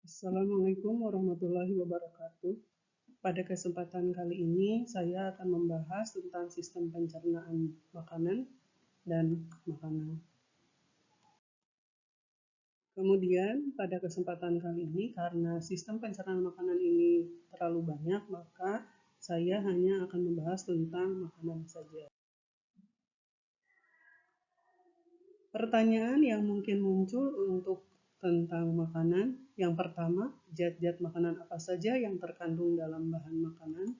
Assalamualaikum warahmatullahi wabarakatuh. Pada kesempatan kali ini, saya akan membahas tentang sistem pencernaan makanan dan makanan. Kemudian, pada kesempatan kali ini, karena sistem pencernaan makanan ini terlalu banyak, maka saya hanya akan membahas tentang makanan saja. Pertanyaan yang mungkin muncul untuk tentang makanan, yang pertama, zat-zat makanan apa saja yang terkandung dalam bahan makanan?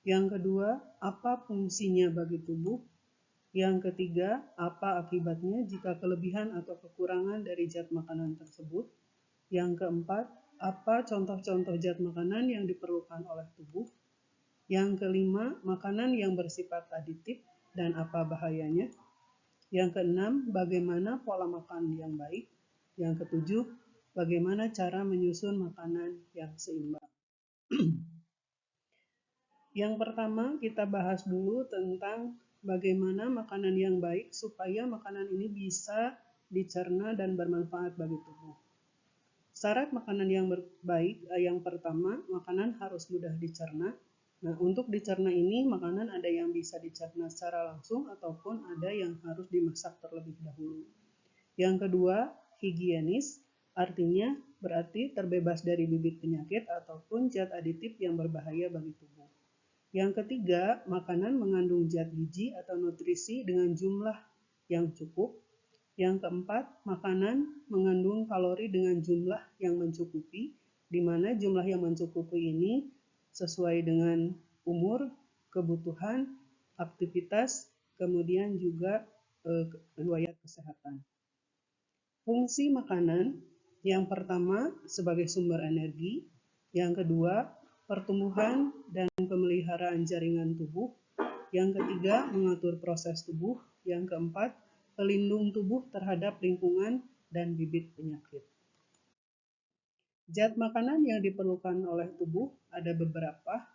Yang kedua, apa fungsinya bagi tubuh? Yang ketiga, apa akibatnya jika kelebihan atau kekurangan dari zat makanan tersebut? Yang keempat, apa contoh-contoh zat makanan yang diperlukan oleh tubuh? Yang kelima, makanan yang bersifat aditif dan apa bahayanya? Yang keenam, bagaimana pola makan yang baik? Yang ketujuh, bagaimana cara menyusun makanan yang seimbang? Yang pertama, kita bahas dulu tentang bagaimana makanan yang baik supaya makanan ini bisa dicerna dan bermanfaat bagi tubuh. Syarat makanan yang baik, yang pertama, makanan harus mudah dicerna. Nah, untuk dicerna ini, makanan ada yang bisa dicerna secara langsung ataupun ada yang harus dimasak terlebih dahulu. Yang kedua, higienis, artinya berarti terbebas dari bibit penyakit ataupun zat aditif yang berbahaya bagi tubuh. Yang ketiga, makanan mengandung zat gizi atau nutrisi dengan jumlah yang cukup. Yang keempat, makanan mengandung kalori dengan jumlah yang mencukupi, di mana jumlah yang mencukupi ini sesuai dengan umur, kebutuhan, aktivitas, kemudian juga riwayat kesehatan. Fungsi makanan, yang pertama sebagai sumber energi, yang kedua pertumbuhan dan pemeliharaan jaringan tubuh, yang ketiga mengatur proses tubuh, yang keempat pelindung tubuh terhadap lingkungan dan bibit penyakit. Zat makanan yang diperlukan oleh tubuh ada beberapa.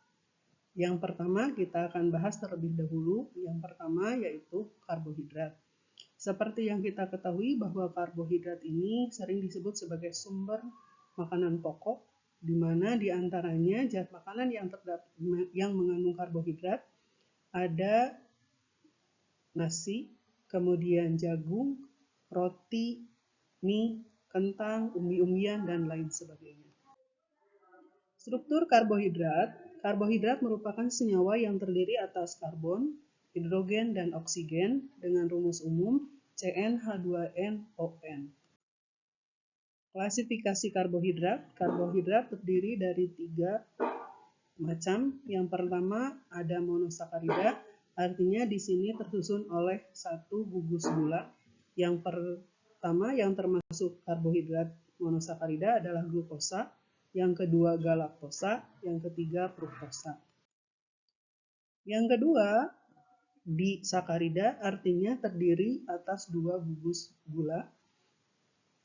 Yang pertama kita akan bahas terlebih dahulu. Yang pertama yaitu karbohidrat. Seperti yang kita ketahui bahwa karbohidrat ini sering disebut sebagai sumber makanan pokok, di mana diantaranya zat makanan yang mengandung karbohidrat ada nasi, kemudian jagung, roti, mie, kentang, umbi-umbian, dan lain sebagainya. Struktur karbohidrat. Karbohidrat merupakan senyawa yang terdiri atas karbon, hidrogen, dan oksigen dengan rumus umum CnH2nOn. Klasifikasi karbohidrat. Karbohidrat terdiri dari 3 macam. Yang pertama ada monosakarida, artinya di sini tersusun oleh 1 gugus gula. Yang pertama yang termasuk karbohidrat monosakarida adalah glukosa, yang kedua galaktosa, yang ketiga fruktosa. Yang kedua disakarida, artinya terdiri atas 2 gugus gula.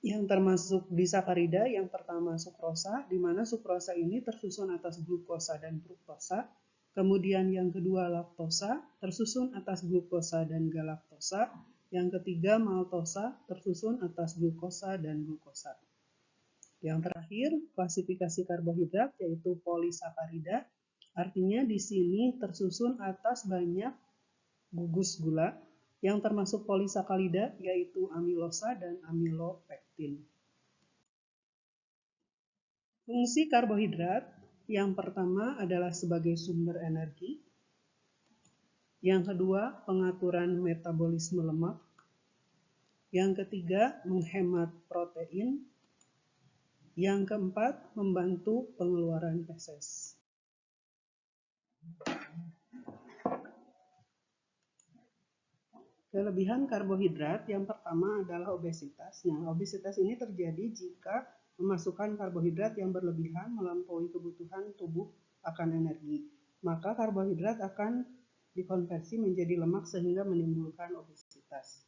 Yang termasuk disakarida yang pertama sukrosa, di mana sukrosa ini tersusun atas glukosa dan fruktosa. Kemudian yang kedua laktosa, tersusun atas glukosa dan galaktosa. Yang ketiga maltosa, tersusun atas glukosa dan glukosa. Yang terakhir, klasifikasi karbohidrat yaitu polisakarida, artinya di sini tersusun atas banyak gugus gula, yang termasuk polisakarida yaitu amilosa dan amilopektin. Fungsi karbohidrat yang pertama adalah sebagai sumber energi, yang kedua pengaturan metabolisme lemak, yang ketiga menghemat protein, yang keempat membantu pengeluaran feses. Kelebihan karbohidrat yang pertama adalah obesitas. Nah, obesitas ini terjadi jika memasukkan karbohidrat yang berlebihan melampaui kebutuhan tubuh akan energi. Maka karbohidrat akan dikonversi menjadi lemak sehingga menimbulkan obesitas.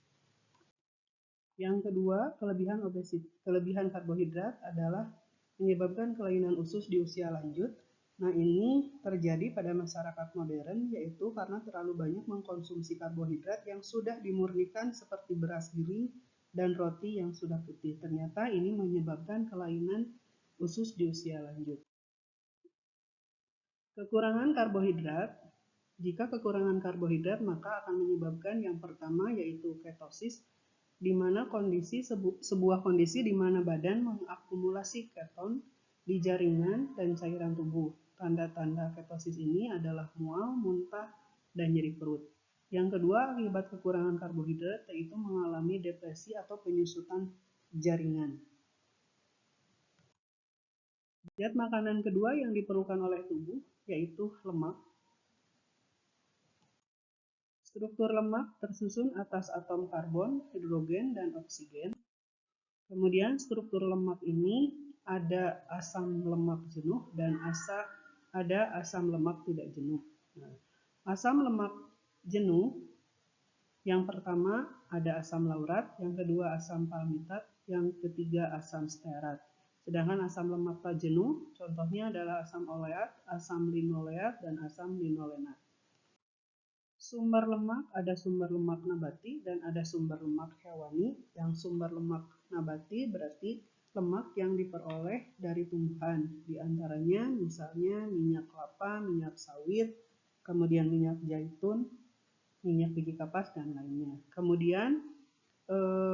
Yang kedua, kelebihan karbohidrat adalah menyebabkan kelainan usus di usia lanjut. Nah, ini terjadi pada masyarakat modern, yaitu karena terlalu banyak mengkonsumsi karbohidrat yang sudah dimurnikan seperti beras giling dan roti yang sudah putih. Ternyata ini menyebabkan kelainan khusus di usia lanjut. Kekurangan karbohidrat. Jika kekurangan karbohidrat maka akan menyebabkan yang pertama yaitu ketosis, di mana sebuah kondisi di mana badan mengakumulasi keton di jaringan dan cairan tubuh. Tanda-tanda ketosis ini adalah mual, muntah, dan nyeri perut. Yang kedua, akibat kekurangan karbohidrat yaitu mengalami depresi atau penyusutan jaringan. Zat makanan kedua yang diperlukan oleh tubuh yaitu lemak. Struktur lemak tersusun atas atom karbon, hidrogen, dan oksigen. Kemudian struktur lemak ini ada asam lemak jenuh dan ada asam lemak tidak jenuh. Nah, asam lemak jenuh yang pertama ada asam laurat, yang kedua asam palmitat, yang ketiga asam stearat. Sedangkan asam lemak tak jenuh contohnya adalah asam oleat, asam linoleat, dan asam linolenat. Sumber lemak ada sumber lemak nabati dan ada sumber lemak hewani. Yang sumber lemak nabati berarti lemak yang diperoleh dari tumbuhan. Di antaranya misalnya minyak kelapa, minyak sawit, kemudian minyak zaitun, minyak biji kapas, dan lainnya. Kemudian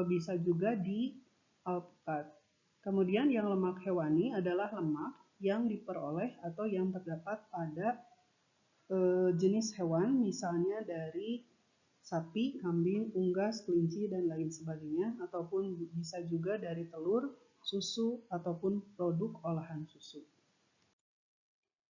bisa juga di alpukat. Kemudian yang lemak hewani adalah lemak yang diperoleh atau yang terdapat pada jenis hewan, misalnya dari sapi, kambing, unggas, kelinci, dan lain sebagainya, ataupun bisa juga dari telur, susu, ataupun produk olahan susu.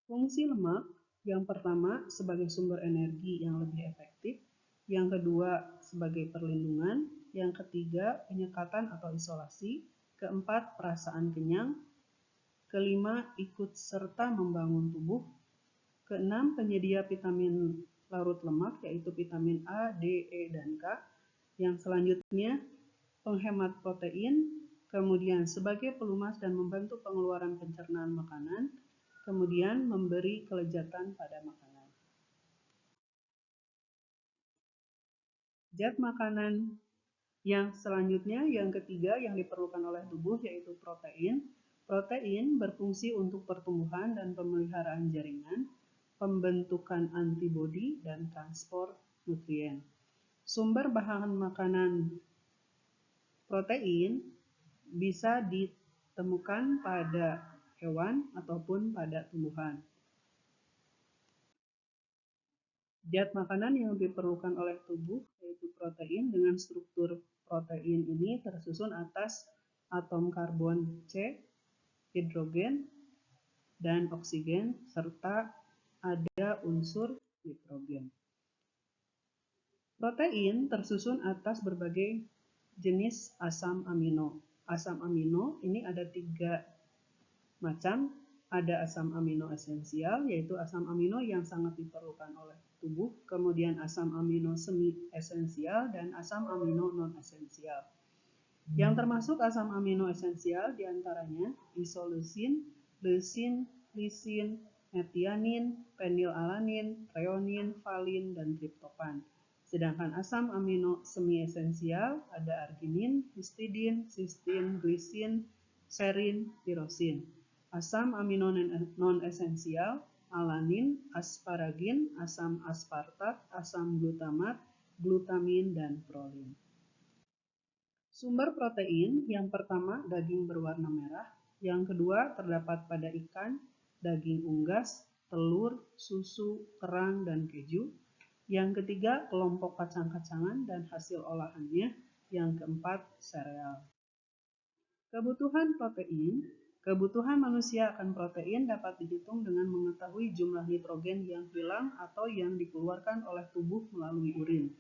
Fungsi lemak, yang pertama sebagai sumber energi yang lebih efektif, yang kedua sebagai perlindungan, yang ketiga penyekatan atau isolasi, keempat perasaan kenyang, kelima ikut serta membangun tubuh, keenam penyedia vitamin larut lemak yaitu vitamin A, D, E, dan K, yang selanjutnya penghemat protein, kemudian sebagai pelumas dan membantu pengeluaran pencernaan makanan, kemudian memberi kelezatan pada makanan. Zat makanan yang selanjutnya, yang ketiga yang diperlukan oleh tubuh yaitu protein. Protein berfungsi untuk pertumbuhan dan pemeliharaan jaringan, pembentukan antibodi, dan transport nutrien. Sumber bahan makanan protein bisa ditemukan pada hewan ataupun pada tumbuhan. Zat makanan yang diperlukan oleh tubuh yaitu protein. Dengan struktur protein ini tersusun atas atom karbon C, hidrogen, dan oksigen, serta ada unsur nitrogen. Protein tersusun atas berbagai jenis asam amino. Asam amino ini ada 3 macam. Ada asam amino esensial, yaitu asam amino yang sangat diperlukan oleh tubuh, kemudian asam amino semi esensial, dan asam amino non esensial. Yang termasuk asam amino esensial diantaranya isoleusin, leusin, lisin, metianin, penilalanin, treonin, valin, dan triptofan. Sedangkan asam amino semi esensial ada arginin, histidin, cysteine, glisin, serin, tirosin. Asam amino non esensial alanin, asparagin, asam aspartat, asam glutamat, glutamin, dan prolin. Sumber protein yang pertama daging berwarna merah, yang kedua terdapat pada ikan, daging unggas, telur, susu, kerang, dan keju. Yang ketiga kelompok kacang-kacangan dan hasil olahannya, yang keempat sereal. Kebutuhan protein. Kebutuhan manusia akan protein dapat dihitung dengan mengetahui jumlah nitrogen yang hilang atau yang dikeluarkan oleh tubuh melalui urin,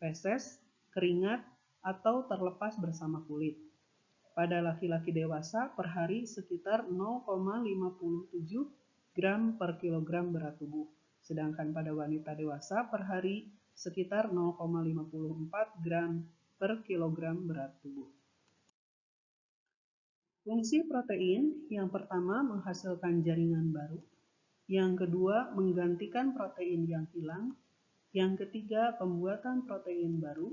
feses, keringat, atau terlepas bersama kulit. Pada laki-laki dewasa per hari sekitar 0,57 gram per kilogram berat tubuh, sedangkan pada wanita dewasa per hari sekitar 0,54 gram per kilogram berat tubuh. Fungsi protein yang pertama menghasilkan jaringan baru, yang kedua menggantikan protein yang hilang, yang ketiga pembuatan protein baru,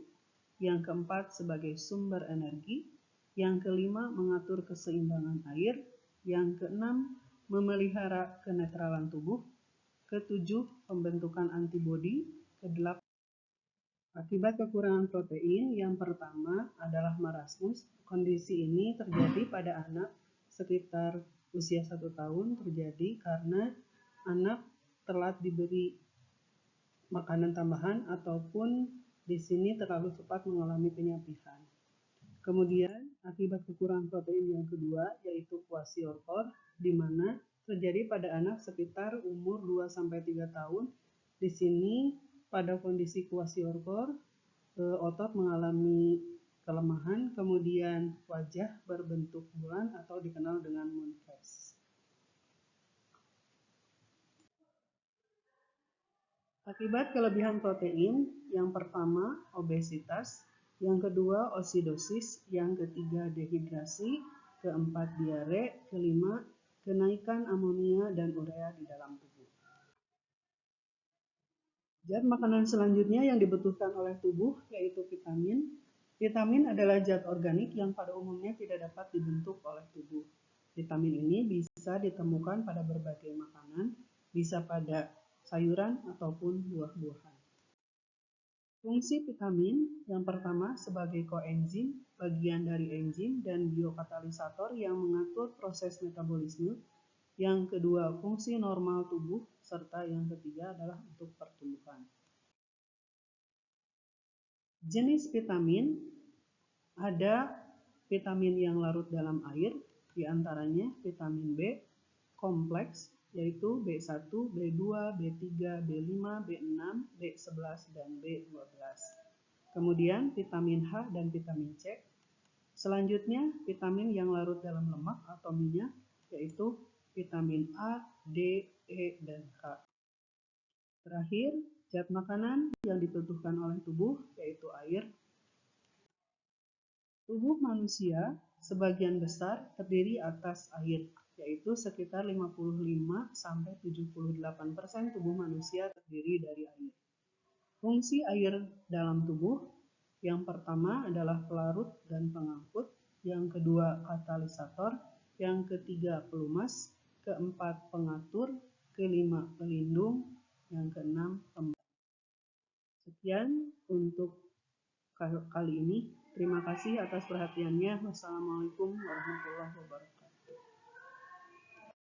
yang keempat sebagai sumber energi, yang kelima mengatur keseimbangan air, Yang keenam, memelihara kenetralan tubuh. Ketujuh, pembentukan antibodi. Kedelapan, akibat kekurangan protein, yang pertama adalah marasmus. Kondisi ini terjadi pada anak sekitar usia 1 tahun, terjadi karena anak telat diberi makanan tambahan ataupun di sini terlalu cepat mengalami penyapihan. Kemudian, akibat kekurangan protein yang kedua, yaitu kwashiorkor, di mana terjadi pada anak sekitar umur 2-3 tahun. Di sini, pada kondisi kwashiorkor, otot mengalami kelemahan, kemudian wajah berbentuk bulan atau dikenal dengan moon face. Akibat kelebihan protein, yang pertama obesitas, yang kedua osidosis, yang ketiga dehidrasi, keempat diare, kelima kenaikan amonia dan urea di dalam tubuh. Zat makanan selanjutnya yang dibutuhkan oleh tubuh yaitu vitamin. Vitamin adalah zat organik yang pada umumnya tidak dapat dibentuk oleh tubuh. Vitamin ini bisa ditemukan pada berbagai makanan, bisa pada sayuran ataupun buah-buahan. Fungsi vitamin yang pertama sebagai koenzim, bagian dari enzim dan biokatalisator yang mengatur proses metabolisme. Yang kedua, fungsi normal tubuh, serta yang ketiga adalah untuk pertumbuhan. Jenis vitamin, ada vitamin yang larut dalam air, diantaranya vitamin B kompleks, yaitu B1, B2, B3, B5, B6, B11, dan B12. Kemudian vitamin H dan vitamin C. Selanjutnya, vitamin yang larut dalam lemak atau minyak, yaitu vitamin A, D, E, dan K. Terakhir, zat makanan yang dibutuhkan oleh tubuh, yaitu air. Tubuh manusia sebagian besar terdiri atas air, yaitu sekitar 55-78% tubuh manusia terdiri dari air. Fungsi air dalam tubuh, yang pertama adalah pelarut dan pengangkut, yang kedua katalisator, yang ketiga pelumas, keempat pengatur, kelima pelindung, yang keenam pembantu. Sekian untuk kali ini. Terima kasih atas perhatiannya. Wassalamualaikum warahmatullahi wabarakatuh.